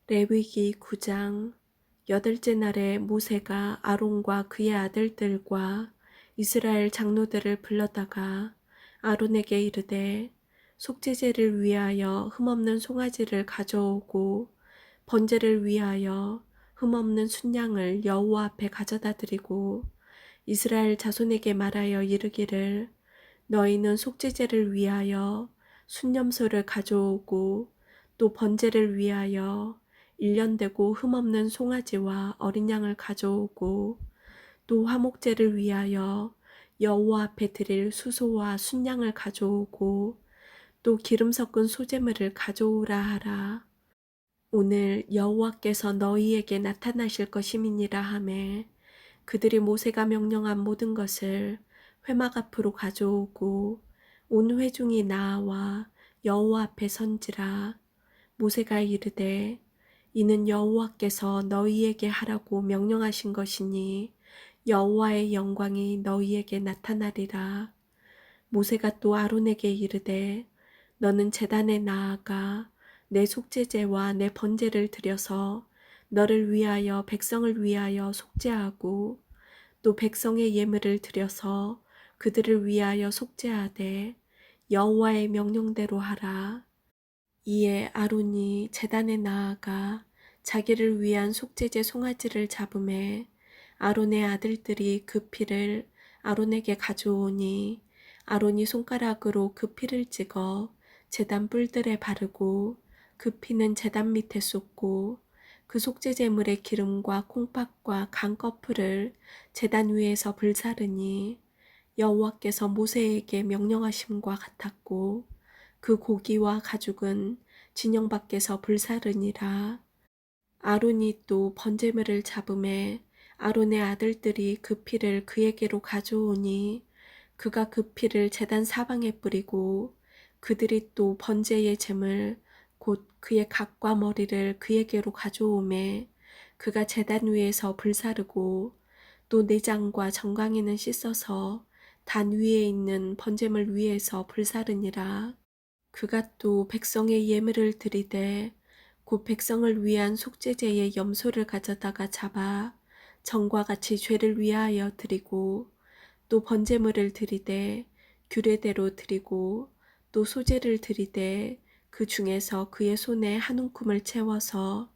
레위기 9장. 여덟째 날에 모세가 아론과 그의 아들들과 이스라엘 장로들을 불러다가 아론에게 이르되 속죄제를 위하여 흠없는 송아지를 가져오고 번제를 위하여 흠없는 순양을 여호와 앞에 가져다 드리고 이스라엘 자손에게 말하여 이르기를 너희는 속죄제를 위하여 순념소를 가져오고 또 번제를 위하여 일련되고 흠없는 송아지와 어린 양을 가져오고 또 화목제를 위하여 여호와 앞에 드릴 수소와 순양을 가져오고 또 기름 섞은 소제물을 가져오라 하라. 오늘 여호와께서 너희에게 나타나실 것임이니라 하매 그들이 모세가 명령한 모든 것을 회막 앞으로 가져오고 온 회중이 나와 여호와 앞에 선지라. 모세가 이르되 이는 여호와께서 너희에게 하라고 명령하신 것이니 여호와의 영광이 너희에게 나타나리라. 모세가 또 아론에게 이르되 너는 제단에 나아가 내 속죄제와 내 번제를 드려서 너를 위하여 백성을 위하여 속죄하고 또 백성의 예물을 드려서 그들을 위하여 속죄하되 여호와의 명령대로 하라. 이에 아론이 제단에 나아가 자기를 위한 속죄제 송아지를 잡음에 아론의 아들들이 그 피를 아론에게 가져오니 아론이 손가락으로 그 피를 찍어 제단 뿔들에 바르고 그 피는 제단 밑에 쏟고 그 속죄제물의 기름과 콩팥과 간 거풀을 제단 위에서 불사르니 여호와께서 모세에게 명령하심과 같았고 그 고기와 가죽은 진영 밖에서 불사르니라. 아론이 또 번제물을 잡음에 아론의 아들들이 그 피를 그에게로 가져오니 그가 그 피를 제단 사방에 뿌리고 그들이 또 번제의 제물 곧 그의 각과 머리를 그에게로 가져오매 그가 제단 위에서 불사르고 또 내장과 정강이는 씻어서 단 위에 있는 번제물 위에서 불사르니라. 그가 또 백성의 예물을 드리되 곧 백성을 위한 속죄제의 염소를 가져다가 잡아 전과 같이 죄를 위하여 드리고 또 번제물을 드리되 규례대로 드리고 또 소제를 드리되 그 중에서 그의 손에 한 움큼을 채워서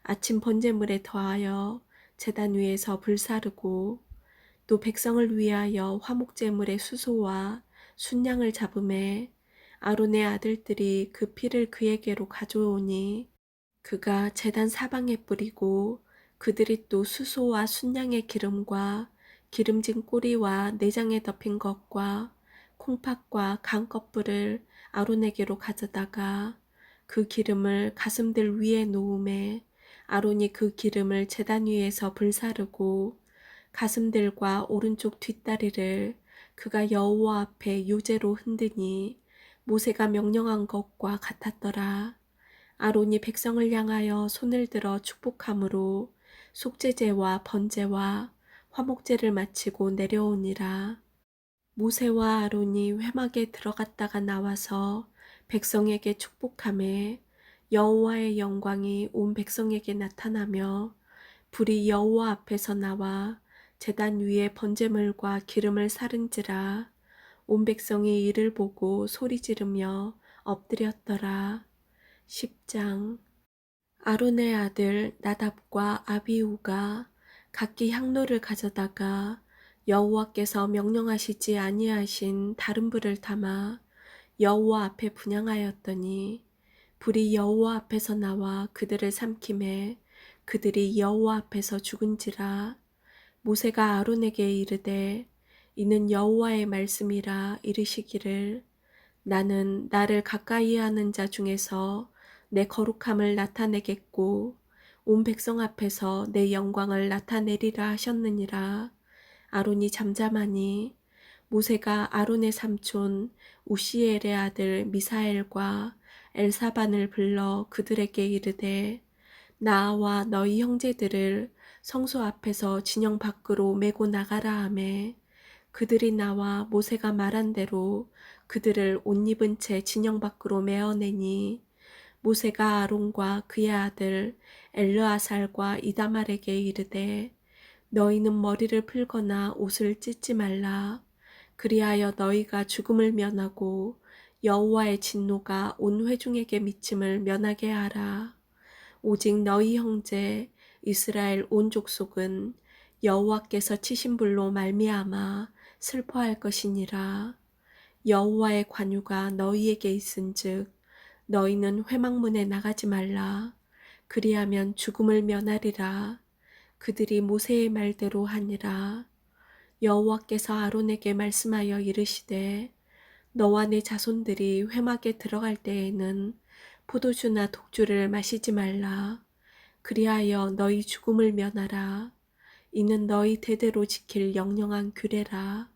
아침 번제물에 더하여 제단 위에서 불사르고 또 백성을 위하여 화목제물의 수소와 순양을 잡음에 아론의 아들들이 그 피를 그에게로 가져오니 그가 제단 사방에 뿌리고 그들이 또 수소와 순양의 기름과 기름진 꼬리와 내장에 덮인 것과 콩팥과 간 껍질을 아론에게로 가져다가 그 기름을 가슴들 위에 놓음에 아론이 그 기름을 제단 위에서 불사르고 가슴들과 오른쪽 뒷다리를 그가 여호와 앞에 요제로 흔드니 모세가 명령한 것과 같았더라. 아론이 백성을 향하여 손을 들어 축복함으로 속죄제와 번제와 화목제를 마치고 내려오니라. 모세와 아론이 회막에 들어갔다가 나와서 백성에게 축복하매 여호와의 영광이 온 백성에게 나타나며 불이 여호와 앞에서 나와 제단 위에 번제물과 기름을 사른지라. 온 백성이 이를 보고 소리 지르며 엎드렸더라. 10장. 아론의 아들 나답과 아비후가 각기 향로를 가져다가 여호와께서 명령하시지 아니하신 다른 불을 담아 여호와 앞에 분향하였더니 불이 여호와 앞에서 나와 그들을 삼키매 그들이 여호와 앞에서 죽은지라. 모세가 아론에게 이르되 이는 여호와의 말씀이라 이르시기를 나는 나를 가까이 하는 자 중에서 내 거룩함을 나타내겠고 온 백성 앞에서 내 영광을 나타내리라 하셨느니라. 아론이 잠잠하니 모세가 아론의 삼촌 우시엘의 아들 미사엘과 엘사반을 불러 그들에게 이르되 나와 너희 형제들을 성소 앞에서 진영 밖으로 메고 나가라 하매 그들이 나와 모세가 말한 대로 그들을 옷 입은 채 진영 밖으로 메어내니 모세가 아론과 그의 아들 엘르아살과 이다말에게 이르되 너희는 머리를 풀거나 옷을 찢지 말라. 그리하여 너희가 죽음을 면하고 여호와의 진노가 온 회중에게 미침을 면하게 하라. 오직 너희 형제 이스라엘 온 족속은 여호와께서 치신 불로 말미암아 슬퍼할 것이니라. 여호와의 관유가 너희에게 있은즉 너희는 회막문에 나가지 말라. 그리하면 죽음을 면하리라. 그들이 모세의 말대로 하니라. 여호와께서 아론에게 말씀하여 이르시되 너와 내 자손들이 회막에 들어갈 때에는 포도주나 독주를 마시지 말라. 그리하여 너희 죽음을 면하라. 이는 너희 대대로 지킬 영영한 규례라.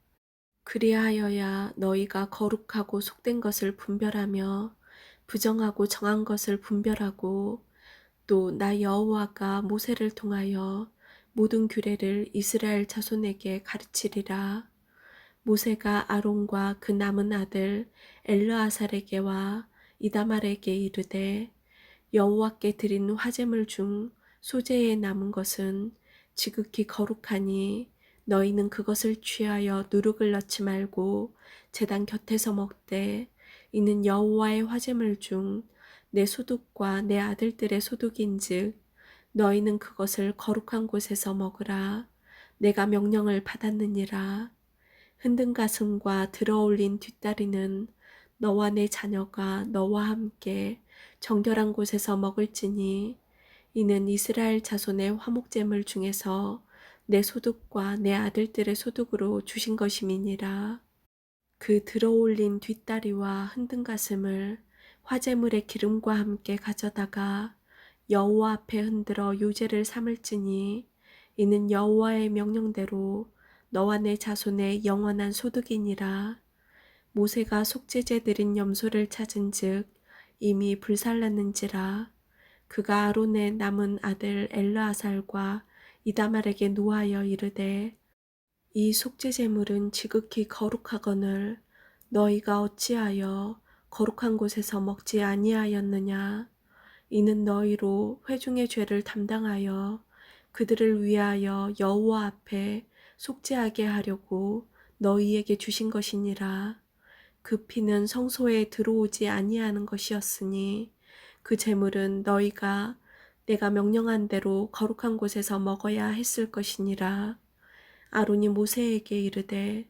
그리하여야 너희가 거룩하고 속된 것을 분별하며 부정하고 정한 것을 분별하고 또 나 여호와가 모세를 통하여 모든 규례를 이스라엘 자손에게 가르치리라. 모세가 아론과 그 남은 아들 엘르아살에게와 이다말에게 이르되 여호와께 드린 화제물 중 소재에 남은 것은 지극히 거룩하니 너희는 그것을 취하여 누룩을 넣지 말고 제단 곁에서 먹되 이는 여호와의 화제물 중 내 소득과 내 아들들의 소득인즉 너희는 그것을 거룩한 곳에서 먹으라. 내가 명령을 받았느니라. 흔든 가슴과 들어올린 뒷다리는 너와 내 자녀가 너와 함께 정결한 곳에서 먹을지니 이는 이스라엘 자손의 화목제물 중에서 내 소득과 내 아들들의 소득으로 주신 것임이니라. 그 들어올린 뒷다리와 흔든 가슴을 화제물의 기름과 함께 가져다가 여호와 앞에 흔들어 유제를 삼을지니 이는 여호와의 명령대로 너와 내 자손의 영원한 소득이니라. 모세가 속죄제 드린 염소를 찾은즉 이미 불살랐는지라. 그가 아론의 남은 아들 엘르아살과 이다말에게 노하여 이르되 이 속죄제물은 지극히 거룩하거늘 너희가 어찌하여 거룩한 곳에서 먹지 아니하였느냐. 이는 너희로 회중의 죄를 담당하여 그들을 위하여 여호와 앞에 속죄하게 하려고 너희에게 주신 것이니라. 그 피는 성소에 들어오지 아니하는 것이었으니 그 제물은 너희가 내가 명령한 대로 거룩한 곳에서 먹어야 했을 것이니라. 아론이 모세에게 이르되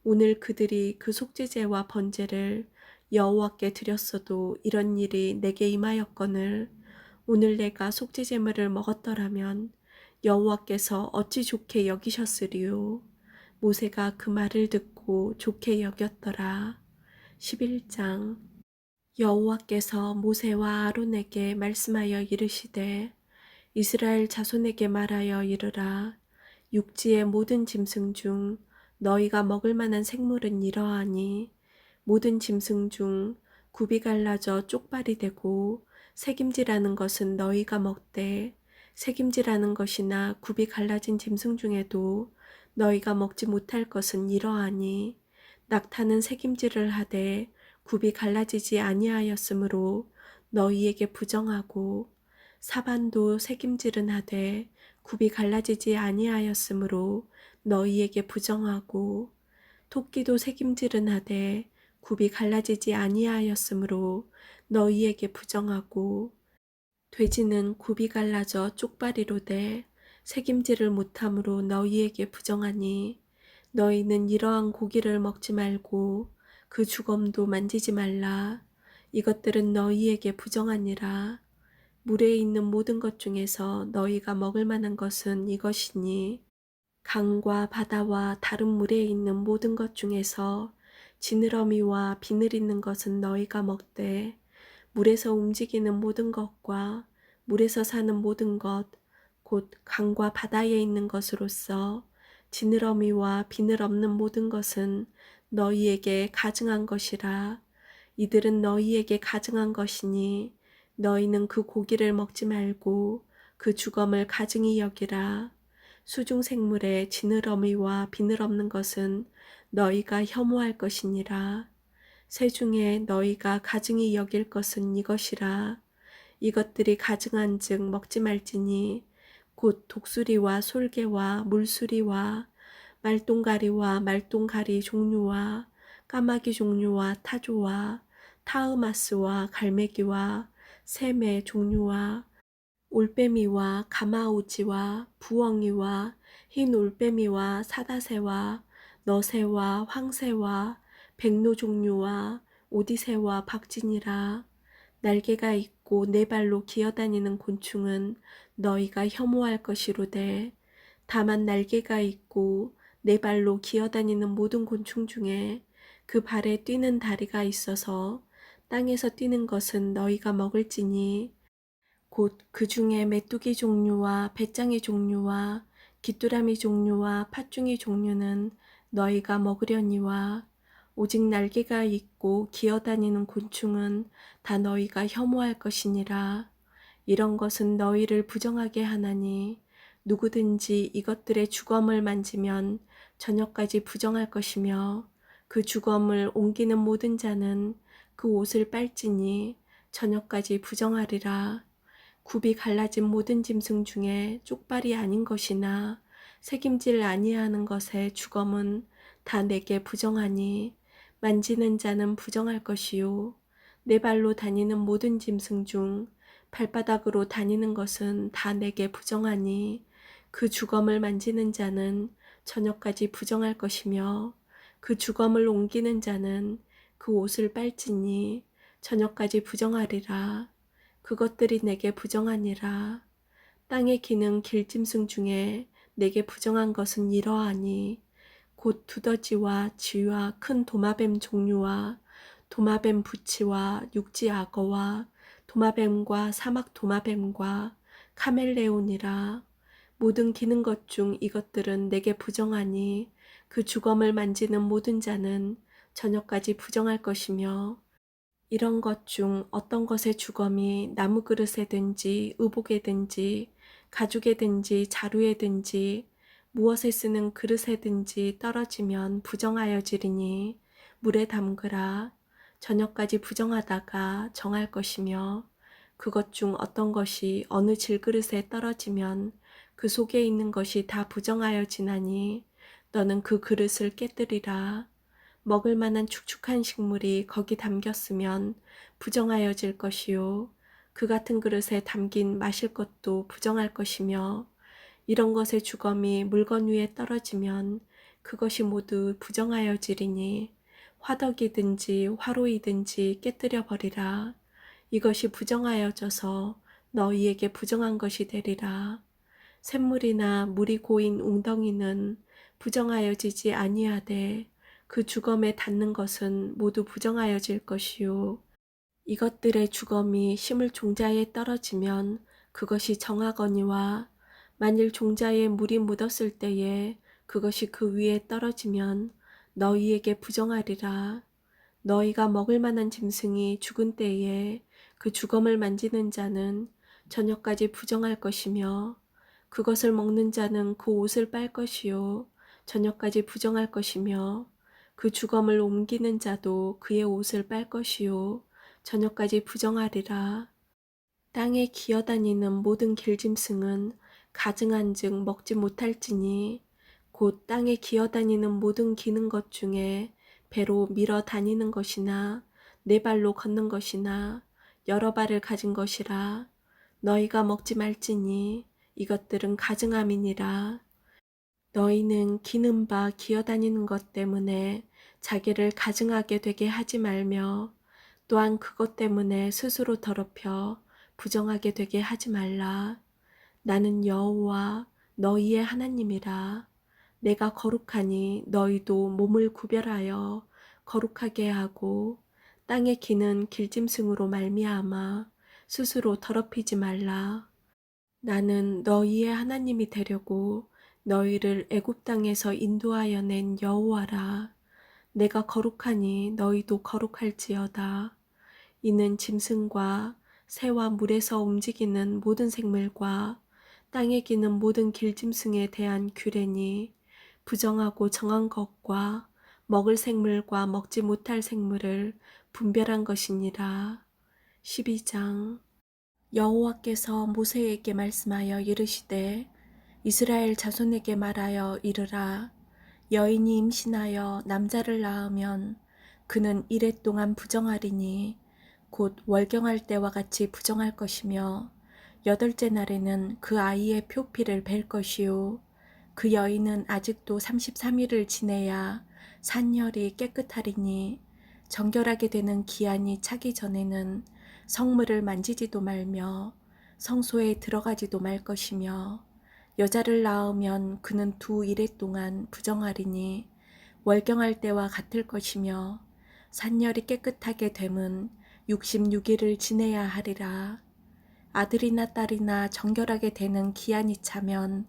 오늘 그들이 그 속죄제와 번제를 여호와께 드렸어도 이런 일이 내게 임하였거늘 오늘 내가 속죄제물을 먹었더라면 여호와께서 어찌 좋게 여기셨으리요. 모세가 그 말을 듣고 좋게 여겼더라. 11장. 여호와께서 모세와 아론에게 말씀하여 이르시되 이스라엘 자손에게 말하여 이르라. 육지의 모든 짐승 중 너희가 먹을 만한 생물은 이러하니 모든 짐승 중 굽이 갈라져 쪽발이 되고 새김질하는 것은 너희가 먹되 새김질하는 것이나 굽이 갈라진 짐승 중에도 너희가 먹지 못할 것은 이러하니 낙타는 새김질을 하되 굽이 갈라지지 아니하였으므로 너희에게 부정하고 사반도 새김질은 하되 굽이 갈라지지 아니하였으므로 너희에게 부정하고 토끼도 새김질은 하되 굽이 갈라지지 아니하였으므로 너희에게 부정하고 돼지는 굽이 갈라져 쪽발이로되 새김질을 못함으로 너희에게 부정하니 너희는 이러한 고기를 먹지 말고 그 주검도 만지지 말라. 이것들은 너희에게 부정하니라. 물에 있는 모든 것 중에서 너희가 먹을 만한 것은 이것이니 강과 바다와 다른 물에 있는 모든 것 중에서 지느러미와 비늘 있는 것은 너희가 먹되 물에서 움직이는 모든 것과 물에서 사는 모든 것 곧 강과 바다에 있는 것으로서 지느러미와 비늘 없는 모든 것은 너희에게 가증한 것이라. 이들은 너희에게 가증한 것이니 너희는 그 고기를 먹지 말고 그 주검을 가증히 여기라. 수중생물의 지느러미와 비늘 없는 것은 너희가 혐오할 것이니라. 새 중에 너희가 가증히 여길 것은 이것이라. 이것들이 가증한즉 먹지 말지니 곧 독수리와 솔개와 물수리와 말똥가리와 말똥가리 종류와 까마귀 종류와 타조와 타으마스와 갈매기와 샘의 종류와 올빼미와 가마우지와 부엉이와 흰 올빼미와 사다새와 너새와 황새와 백로 종류와 오디새와 박진이라. 날개가 있고 네 발로 기어다니는 곤충은 너희가 혐오할 것이로되 다만 날개가 있고 네 발로 기어다니는 모든 곤충 중에 그 발에 뛰는 다리가 있어서 땅에서 뛰는 것은 너희가 먹을지니 곧 그 중에 메뚜기 종류와 배짱이 종류와 귀뚜라미 종류와 팥중이 종류는 너희가 먹으려니와 오직 날개가 있고 기어다니는 곤충은 다 너희가 혐오할 것이니라. 이런 것은 너희를 부정하게 하나니 누구든지 이것들의 주검을 만지면 저녁까지 부정할 것이며 그 주검을 옮기는 모든 자는 그 옷을 빨지니 저녁까지 부정하리라. 굽이 갈라진 모든 짐승 중에 쪽발이 아닌 것이나 새김질 아니하는 것의 주검은 다 내게 부정하니 만지는 자는 부정할 것이요 네 발로 다니는 모든 짐승 중 발바닥으로 다니는 것은 다 내게 부정하니 그 주검을 만지는 자는 저녁까지 부정할 것이며 그 주검을 옮기는 자는 그 옷을 빨지니 저녁까지 부정하리라. 그것들이 내게 부정하니라. 땅에 기는 길짐승 중에 내게 부정한 것은 이러하니 곧 두더지와 쥐와 큰 도마뱀 종류와 도마뱀 부치와 육지 악어와 도마뱀과 사막 도마뱀과 카멜레온이라. 모든 기는 것 중 이것들은 내게 부정하니 그 주검을 만지는 모든 자는 저녁까지 부정할 것이며 이런 것 중 어떤 것의 주검이 나무 그릇에든지 의복에든지 가죽에든지 자루에든지 무엇에 쓰는 그릇에든지 떨어지면 부정하여지리니 물에 담그라. 저녁까지 부정하다가 정할 것이며 그것 중 어떤 것이 어느 질그릇에 떨어지면 그 속에 있는 것이 다 부정하여지나니 너는 그 그릇을 깨뜨리라. 먹을 만한 축축한 식물이 거기 담겼으면 부정하여질 것이요 그 같은 그릇에 담긴 마실 것도 부정할 것이며 이런 것의 주검이 물건 위에 떨어지면 그것이 모두 부정하여지리니 화덕이든지 화로이든지 깨뜨려 버리라. 이것이 부정하여져서 너희에게 부정한 것이 되리라. 샘물이나 물이 고인 웅덩이는 부정하여지지 아니하되 그 주검에 닿는 것은 모두 부정하여질 것이요 이것들의 주검이 심을 종자에 떨어지면 그것이 정하거니와 만일 종자에 물이 묻었을 때에 그것이 그 위에 떨어지면 너희에게 부정하리라. 너희가 먹을 만한 짐승이 죽은 때에 그 주검을 만지는 자는 저녁까지 부정할 것이며 그것을 먹는 자는 그 옷을 빨 것이요 저녁까지 부정할 것이며 그 주검을 옮기는 자도 그의 옷을 빨 것이요 저녁까지 부정하리라. 땅에 기어다니는 모든 길짐승은 가증한즉 먹지 못할지니 곧 땅에 기어다니는 모든 기는 것 중에 배로 밀어 다니는 것이나 네 발로 걷는 것이나 여러 발을 가진 것이라. 너희가 먹지 말지니 이것들은 가증함이니라. 너희는 기는 바 기어다니는 것 때문에 자기를 가증하게 되게 하지 말며 또한 그것 때문에 스스로 더럽혀 부정하게 되게 하지 말라. 나는 여호와 너희의 하나님이라. 내가 거룩하니 너희도 몸을 구별하여 거룩하게 하고 땅에 기는 길짐승으로 말미암아 스스로 더럽히지 말라. 나는 너희의 하나님이 되려고 너희를 애굽 땅에서 인도하여 낸 여호와라. 내가 거룩하니 너희도 거룩할지어다. 이는 짐승과 새와 물에서 움직이는 모든 생물과 땅에 기는 모든 길짐승에 대한 규례니 부정하고 정한 것과 먹을 생물과 먹지 못할 생물을 분별한 것이니라. 12장 여호와께서 모세에게 말씀하여 이르시되 이스라엘 자손에게 말하여 이르라. 여인이 임신하여 남자를 낳으면 그는 이레 동안 부정하리니 곧 월경할 때와 같이 부정할 것이며 8째 날에는 그 아이의 표피를 벨 것이요 그 여인은 아직도 33일을 지내야 산열이 깨끗하리니 정결하게 되는 기한이 차기 전에는 성물을 만지지도 말며 성소에 들어가지도 말 것이며 여자를 낳으면 그는 2일 동안 부정하리니 월경할 때와 같을 것이며 산열이 깨끗하게 됨은 66일을 지내야 하리라. 아들이나 딸이나 정결하게 되는 기한이 차면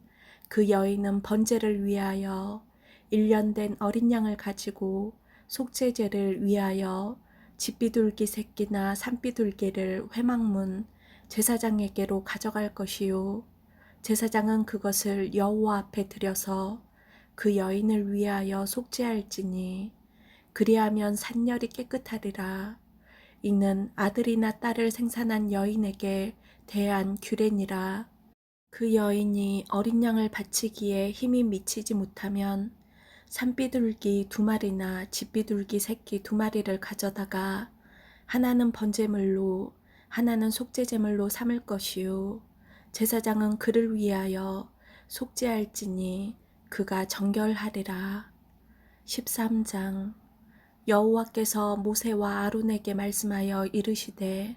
그 여인은 번제를 위하여 1년 된 어린 양을 가지고 속죄제를 위하여 집비둘기 새끼나 산비둘기를 회막문 제사장에게로 가져갈 것이요 제사장은 그것을 여호와 앞에 들여서 그 여인을 위하여 속죄할지니 그리하면 산열이 깨끗하리라. 이는 아들이나 딸을 생산한 여인에게 대한 규례니라. 그 여인이 어린 양을 바치기에 힘이 미치지 못하면 산비둘기 2마리나 집비둘기 새끼 2마리를 가져다가 하나는 번제물로 하나는 속죄제물로 삼을 것이요 제사장은 그를 위하여 속죄할지니 그가 정결하리라. 13장 여호와께서 모세와 아론에게 말씀하여 이르시되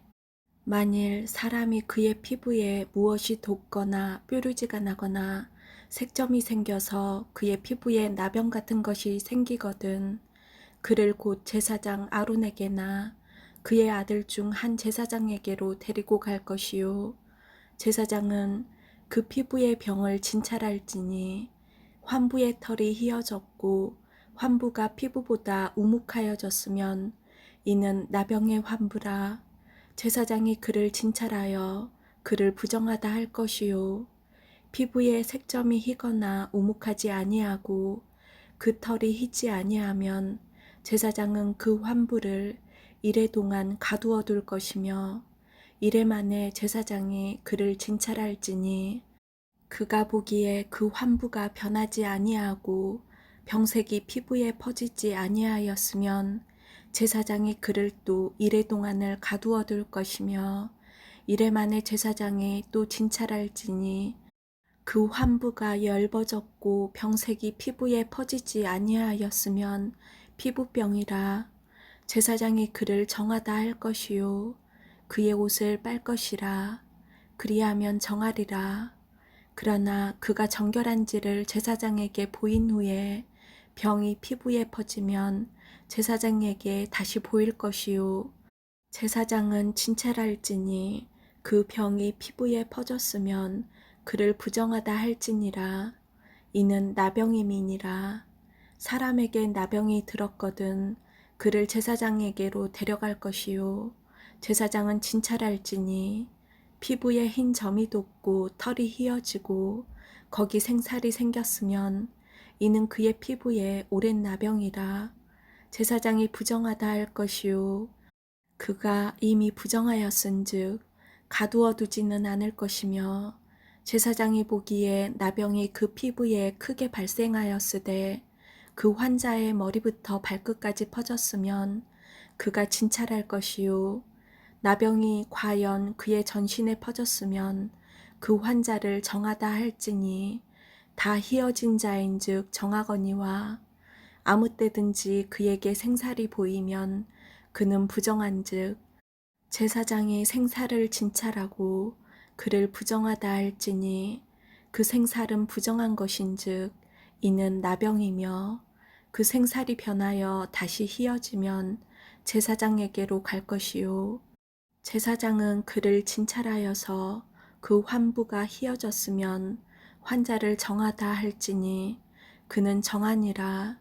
만일 사람이 그의 피부에 무엇이 돋거나 뾰루지가 나거나 색점이 생겨서 그의 피부에 나병 같은 것이 생기거든 그를 곧 제사장 아론에게나 그의 아들 중 한 제사장에게로 데리고 갈 것이요 제사장은 그 피부의 병을 진찰할지니 환부의 털이 휘어졌고 환부가 피부보다 우묵하여졌으면 이는 나병의 환부라. 제사장이 그를 진찰하여 그를 부정하다 할 것이요 피부에 색점이 희거나 우묵하지 아니하고 그 털이 희지 아니하면 제사장은 그 환부를 이레 동안 가두어 둘 것이며 이레 만에 제사장이 그를 진찰할지니 그가 보기에 그 환부가 변하지 아니하고 병색이 피부에 퍼지지 아니하였으면 제사장이 그를 또 이레 동안을 가두어 둘 것이며 이레 만에 제사장이 또 진찰할지니 그 환부가 엷어졌고 병색이 피부에 퍼지지 아니하였으면 피부병이라. 제사장이 그를 정하다 할 것이요 그의 옷을 빨 것이라. 그리하면 정하리라. 그러나 그가 정결한지를 제사장에게 보인 후에 병이 피부에 퍼지면 제사장에게 다시 보일 것이요 제사장은 진찰할지니 그 병이 피부에 퍼졌으면 그를 부정하다 할지니라. 이는 나병임이니라. 사람에게 나병이 들었거든 그를 제사장에게로 데려갈 것이요 제사장은 진찰할지니 피부에 흰 점이 돋고 털이 휘어지고 거기 생살이 생겼으면 이는 그의 피부에 오랜 나병이라. 제사장이 부정하다 할 것이요 그가 이미 부정하였은즉 가두어 두지는 않을 것이며 제사장이 보기에 나병이 그 피부에 크게 발생하였으되 그 환자의 머리부터 발끝까지 퍼졌으면 그가 진찰할 것이요 나병이 과연 그의 전신에 퍼졌으면 그 환자를 정하다 할지니 다 희어진 자인즉 정하거니와 아무 때든지 그에게 생살이 보이면 그는 부정한즉 제사장이 생살을 진찰하고 그를 부정하다 할지니 그 생살은 부정한 것인즉 이는 나병이며 그 생살이 변하여 다시 희어지면 제사장에게로 갈 것이요 제사장은 그를 진찰하여서 그 환부가 희어졌으면 환자를 정하다 할지니 그는 정하니라.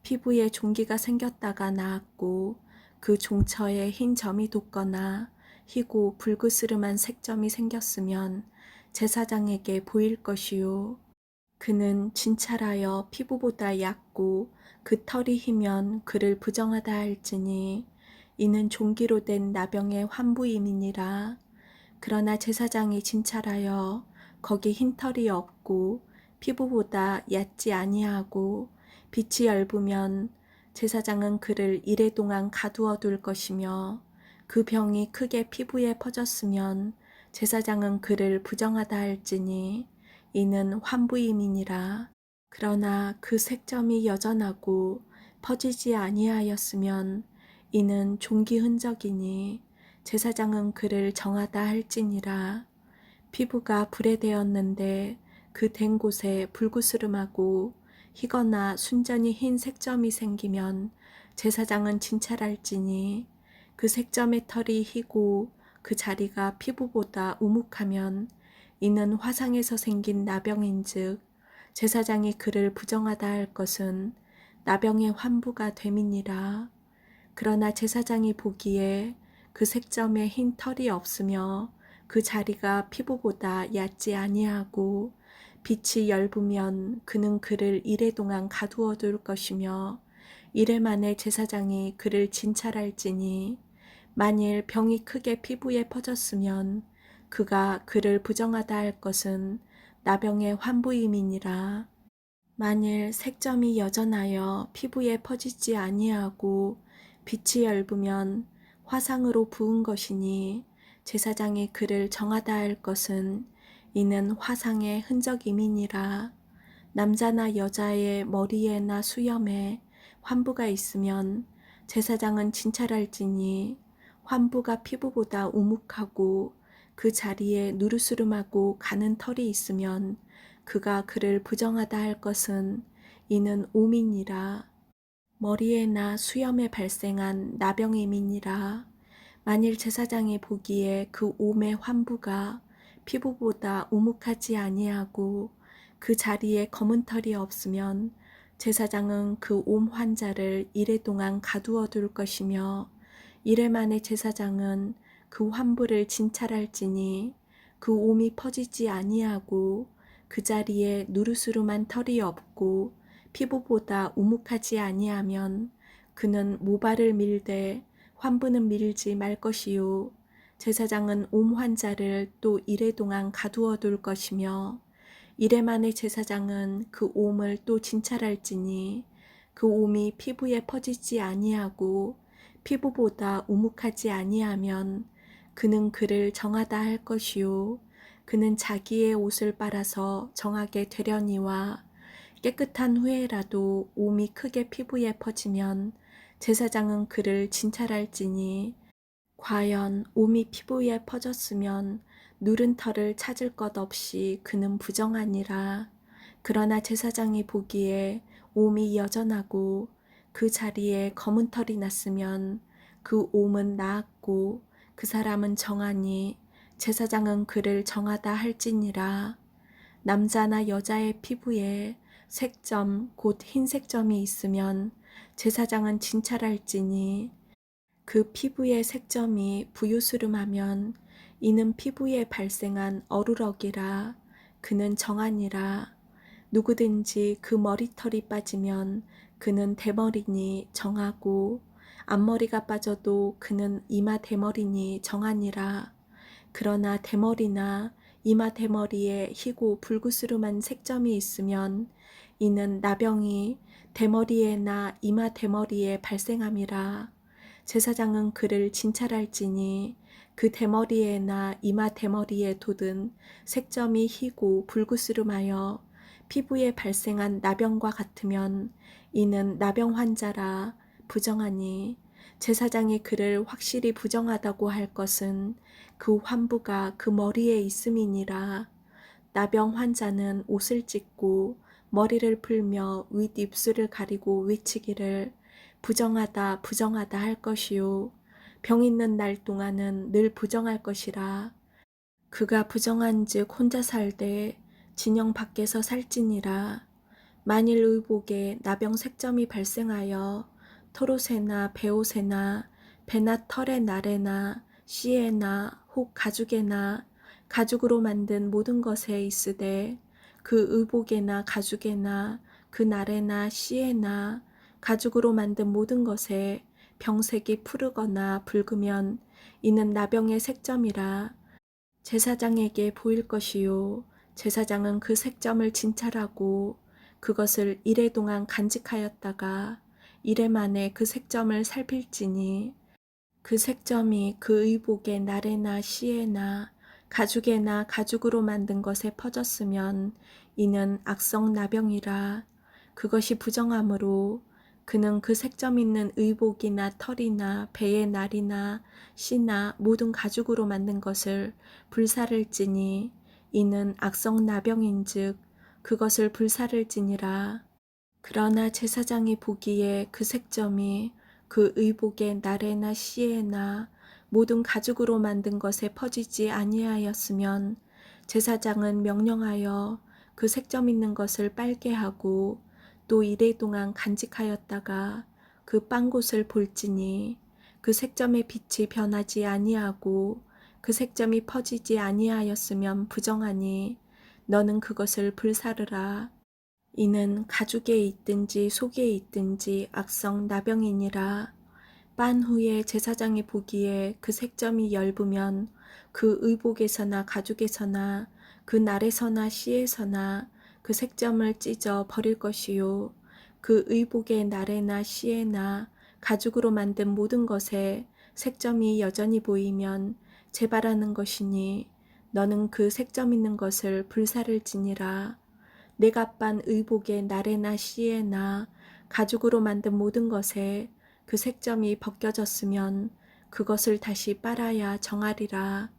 피부에 종기가 생겼다가 나았고 그 종처에 흰 점이 돋거나 희고 불그스름한 색점이 생겼으면 제사장에게 보일 것이요 그는 진찰하여 피부보다 얕고 그 털이 희면 그를 부정하다 할지니 이는 종기로 된 나병의 환부임이니라. 그러나 제사장이 진찰하여 거기 흰털이 없고 피부보다 얕지 아니하고 빛이 엷으면 제사장은 그를 이레 동안 가두어 둘 것이며 그 병이 크게 피부에 퍼졌으면 제사장은 그를 부정하다 할지니 이는 환부임이니라. 그러나 그 색점이 여전하고 퍼지지 아니하였으면 이는 종기 흔적이니 제사장은 그를 정하다 할지니라. 피부가 불에 대었는데 그 된 곳에 불구스름하고 희거나 순전히 흰 색점이 생기면 제사장은 진찰할지니 그 색점의 털이 희고 그 자리가 피부보다 우묵하면 이는 화상에서 생긴 나병인즉 제사장이 그를 부정하다 할 것은 나병의 환부가 됨이니라. 그러나 제사장이 보기에 그 색점에 흰 털이 없으며 그 자리가 피부보다 얕지 아니하고 빛이 엷으면 그는 그를 이레 동안 가두어 둘 것이며 이레 만에 제사장이 그를 진찰할지니 만일 병이 크게 피부에 퍼졌으면 그가 그를 부정하다 할 것은 나병의 환부임이니라. 만일 색점이 여전하여 피부에 퍼지지 아니하고 빛이 엷으면 화상으로 부은 것이니 제사장이 그를 정하다 할 것은 이는 화상의 흔적임이니라. 남자나 여자의 머리에나 수염에 환부가 있으면 제사장은 진찰할지니 환부가 피부보다 우묵하고 그 자리에 누르스름하고 가는 털이 있으면 그가 그를 부정하다 할 것은 이는 오민이라. 머리에나 수염에 발생한 나병임이니라. 만일 제사장이 보기에 그 옴의 환부가 피부보다 우묵하지 아니하고 그 자리에 검은 털이 없으면 제사장은 그 옴 환자를 이레 동안 가두어 둘 것이며 이레 만에 제사장은 그 환부를 진찰할지니 그 옴이 퍼지지 아니하고 그 자리에 누르스름한 털이 없고 피부보다 우묵하지 아니하면 그는 모발을 밀되 환부는 밀지 말 것이요 제사장은 옴 환자를 또 이레 동안 가두어 둘 것이며 이레 만에 제사장은 그 옴을 또 진찰할지니 그 옴이 피부에 퍼지지 아니하고 피부보다 우묵하지 아니하면 그는 그를 정하다 할 것이요 그는 자기의 옷을 빨아서 정하게 되려니와 깨끗한 후에라도 옴이 크게 피부에 퍼지면 제사장은 그를 진찰할지니 과연 옴이 피부에 퍼졌으면 누른 털을 찾을 것 없이 그는 부정하니라. 그러나 제사장이 보기에 옴이 여전하고 그 자리에 검은 털이 났으면 그 옴은 나았고 그 사람은 정하니 제사장은 그를 정하다 할지니라. 남자나 여자의 피부에 색점 곧 흰색점이 있으면 제사장은 진찰할지니 그 피부의 색점이 부유스름하면 이는 피부에 발생한 어루럭이라. 그는 정하니라. 누구든지 그 머리털이 빠지면 그는 대머리니 정하고 앞머리가 빠져도 그는 이마 대머리니 정하니라. 그러나 대머리나 이마 대머리에 희고 불구스름한 색점이 있으면 이는 나병이 대머리에나 이마 대머리에 발생함이라. 제사장은 그를 진찰할지니 그 대머리에나 이마 대머리에 돋은 색점이 희고 불구스름하여 피부에 발생한 나병과 같으면 이는 나병 환자라 부정하니 제사장이 그를 확실히 부정하다고 할 것은 그 환부가 그 머리에 있음이니라. 나병 환자는 옷을 찢고 머리를 풀며 윗입술을 가리고 외치기를 부정하다 부정하다 할 것이요 병 있는 날 동안은 늘 부정할 것이라. 그가 부정한즉 혼자 살되 진영 밖에서 살지니라. 만일 의복에 나병 색점이 발생하여 털옷에나 베옷에나 배나 털의 날에나 씨에나 혹 가죽에나 가죽으로 만든 모든 것에 있으되 그 의복에나 가죽에나 그 날에나 씨에나 가죽으로 만든 모든 것에 병색이 푸르거나 붉으면 이는 나병의 색점이라. 제사장에게 보일 것이요 제사장은 그 색점을 진찰하고 그것을 이레 동안 간직하였다가 이레 만에 그 색점을 살필지니 그 색점이 그 의복의 나래나 시에나 가죽에나 가죽으로 만든 것에 퍼졌으면 이는 악성 나병이라. 그것이 부정하므로 그는 그 색점 있는 의복이나 털이나 배의 날이나 씨나 모든 가죽으로 만든 것을 불사를지니 이는 악성 나병인즉 그것을 불사를지니라. 그러나 제사장이 보기에 그 색점이 그 의복의 나래나 씨에나 모든 가죽으로 만든 것에 퍼지지 아니하였으면 제사장은 명령하여 그 색점 있는 것을 빨게 하고 또 이레 동안 간직하였다가 그 빤 곳을 볼지니 그 색점의 빛이 변하지 아니하고 그 색점이 퍼지지 아니하였으면 부정하니 너는 그것을 불사르라. 이는 가죽에 있든지 속에 있든지 악성 나병이니라. 빤 후에 제사장이 보기에 그 색점이 엷으면 그 의복에서나 가죽에서나 그 날에서나 씨에서나 그 색점을 찢어 버릴 것이요 그 의복의 날에나 씨에나 가죽으로 만든 모든 것에 색점이 여전히 보이면 재발하는 것이니 너는 그 색점 있는 것을 불사를지니라. 내가 빤 의복의 나래나 씨에나 가죽으로 만든 모든 것에 그 색점이 벗겨졌으면 그것을 다시 빨아야 정하리라.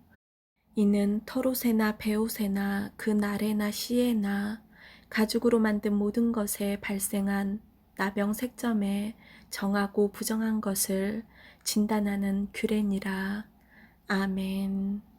이는 털옷에나 베옷에나 그 나래나 씨에나 가죽으로 만든 모든 것에 발생한 나병 색점에 정하고 부정한 것을 진단하는 규례니라. 아멘.